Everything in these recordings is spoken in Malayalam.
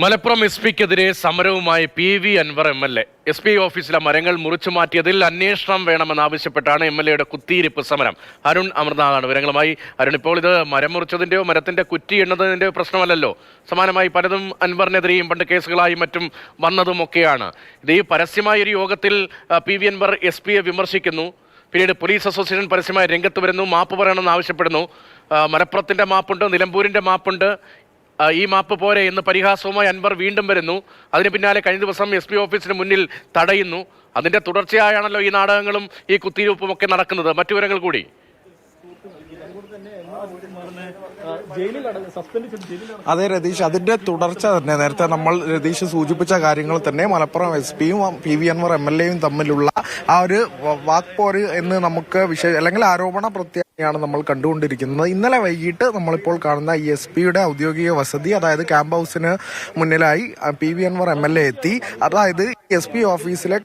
മലപ്പുറം എസ് പിക്കെതിരെ സമരവുമായി PV അൻവർ MLA. SP ഓഫീസിലെ മരങ്ങൾ മുറിച്ചു മാറ്റിയതിൽ അന്വേഷണം വേണമെന്നാവശ്യപ്പെട്ടാണ് MLAയുടെ കുത്തിയിരിപ്പ് സമരം. അരുൺ അമൃതനാഥാണ് വിവരങ്ങളുമായി. അരുൺ, ഇപ്പോൾ ഇത് മരം മുറിച്ചതിന്റെയോ മരത്തിന്റെ കുറ്റി എണ്ണതിന്റെയോ പ്രശ്നമല്ലല്ലോ. സമാനമായി പലതും അൻവറിനെതിരെയും പണ്ട് കേസുകളായി മറ്റും വന്നതുമൊക്കെയാണ്. ഇത് ഈ പരസ്യമായ ഒരു യോഗത്തിൽ PV അൻവർ SP വിമർശിക്കുന്നു. പിന്നീട് പോലീസ് അസോസിയേഷൻ പരസ്യമായി രംഗത്ത് വരുന്നു, മാപ്പ് പറയണമെന്ന് ആവശ്യപ്പെടുന്നു. മലപ്പുറത്തിന്റെ മാപ്പുണ്ട്, നിലമ്പൂരിന്റെ മാപ്പുണ്ട്, ഈ മാപ്പ് പോരെ എന്ന് പരിഹാസവുമായി അൻവർ വീണ്ടും വരുന്നു. അതിന് പിന്നാലെ കഴിഞ്ഞ ദിവസം SP ഓഫീസിന് മുന്നിൽ തടയുന്നു. അതിന്റെ തുടർച്ചയായാണല്ലോ ഈ നാടകങ്ങളും ഈ കുത്തിയിരിപ്പും ഒക്കെ നടക്കുന്നത്. മറ്റു വിവരങ്ങൾ കൂടി. അതെ രതീഷ്, അതിന്റെ തുടർച്ച തന്നെ നേരത്തെ നമ്മൾ രതീഷ് സൂചിപ്പിച്ച കാര്യങ്ങൾ തന്നെ മലപ്പുറം SP യും PV അൻവർ MLA യും തമ്മിലുള്ള ആ ഒരു വാക്പോര് എന്ന് നമുക്ക് അല്ലെങ്കിൽ ആരോപണ പ്രത്യേകതയാണ് നമ്മൾ കണ്ടുകൊണ്ടിരിക്കുന്നത്. ഇന്നലെ വൈകിട്ട് നമ്മളിപ്പോൾ കാണുന്ന ഈ SP യുടെ ഔദ്യോഗിക വസതി, അതായത് ക്യാമ്പ് ഹൗസിന് മുന്നിലായി PV അൻവർ MLA എത്തി. അതായത് SP ഓഫീസിലെ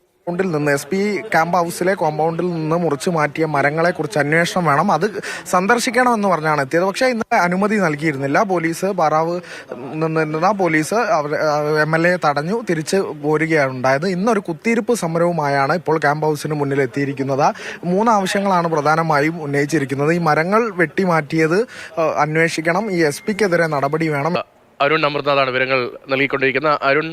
SP ക്യാമ്പ് ഹൗസിലെ കോമ്പൗണ്ടിൽ നിന്ന് മുറിച്ചു മാറ്റിയ മരങ്ങളെ കുറിച്ച് അന്വേഷണം വേണം, അത് സന്ദർശിക്കണമെന്ന് പറഞ്ഞാണ് എത്തിയത്. പക്ഷേ ഇന്നലെ അനുമതി നൽകിയിരുന്നില്ല. പോലീസ് പാറാവ് നിന്നിരുന്ന പോലീസ് MLA തടഞ്ഞു തിരിച്ച് പോരുകയാണ് ഉണ്ടായത്. ഇന്നൊരു കുത്തിയിരിപ്പ് സമരവുമായാണ് ഇപ്പോൾ ക്യാമ്പ് ഹൗസിന് മുന്നിൽ എത്തിയിരിക്കുന്നത്. 3 ആവശ്യങ്ങളാണ് പ്രധാനമായും ഉന്നയിച്ചിരിക്കുന്നത്. ഈ മരങ്ങൾ വെട്ടിമാറ്റിയത് അന്വേഷിക്കണം, ഈ SPക്കെതിരെ നടപടി വേണം. അരുൺ അമൃതനാഥാണ് വിവരങ്ങൾ നൽകിക്കൊണ്ടിരിക്കുന്നത്. അരുൺ,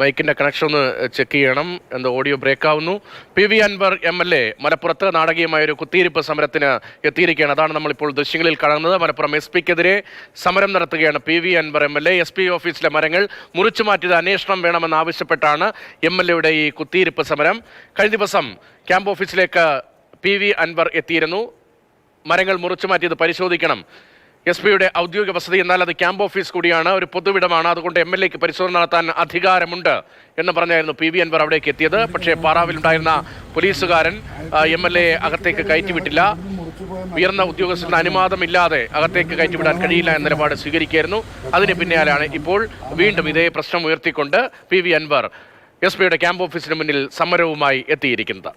മൈക്കിന്റെ കണക്ഷൻ ഒന്ന് ചെക്ക് ചെയ്യണം, എന്താ ഓഡിയോ ബ്രേക്ക് ആവുന്നു. PV അൻവർ MLA മലപ്പുറത്ത് നാടകീയമായ ഒരു കുത്തിയിരിപ്പ് സമരത്തിന് എത്തിയിരിക്കുകയാണ്. അതാണ് നമ്മളിപ്പോൾ ദൃശ്യങ്ങളിൽ കാണുന്നത്. മലപ്പുറം SPക്കെതിരെ സമരം നടത്തുകയാണ് PV അൻവർ MLA. SP ഓഫീസിലെ മരങ്ങൾ മുറിച്ചു മാറ്റിയത് അന്വേഷണം വേണമെന്നാവശ്യപ്പെട്ടാണ് MLAയുടെ ഈ കുത്തിയിരിപ്പ് സമരം. കഴിഞ്ഞ ദിവസം ക്യാമ്പ് ഓഫീസിലേക്ക് PV അൻവർ എത്തിയിരുന്നു. മരങ്ങൾ മുറിച്ചു മാറ്റിയത് പരിശോധിക്കണം, SP-യുടെ ഔദ്യോഗിക വസതി, എന്നാൽ അത് ക്യാമ്പ് ഓഫീസ് കൂടിയാണ്, ഒരു പൊതുവിടമാണ്, അതുകൊണ്ട് MLAക്ക് പരിശോധന നടത്താൻ അധികാരമുണ്ട് എന്ന് പറഞ്ഞായിരുന്നു PV അൻവർ അവിടേക്ക് എത്തിയത്. പക്ഷേ പാറാവിലുണ്ടായിരുന്ന പോലീസുകാരൻ MLA അകത്തേക്ക് കയറ്റിവിട്ടില്ല. ഉയർന്ന ഉദ്യോഗസ്ഥരുടെ അനുവാദമില്ലാതെ അകത്തേക്ക് കയറ്റിവിടാൻ കഴിയില്ല എന്ന നിലപാട് സ്വീകരിക്കുകയായിരുന്നു. അതിന് പിന്നാലെയാണ് ഇപ്പോൾ വീണ്ടും ഇതേ പ്രശ്നം ഉയർത്തിക്കൊണ്ട് PV അൻവർ SP-യുടെ ക്യാമ്പ് ഓഫീസിന് മുന്നിൽ സമരവുമായി എത്തിയിരിക്കുന്നത്.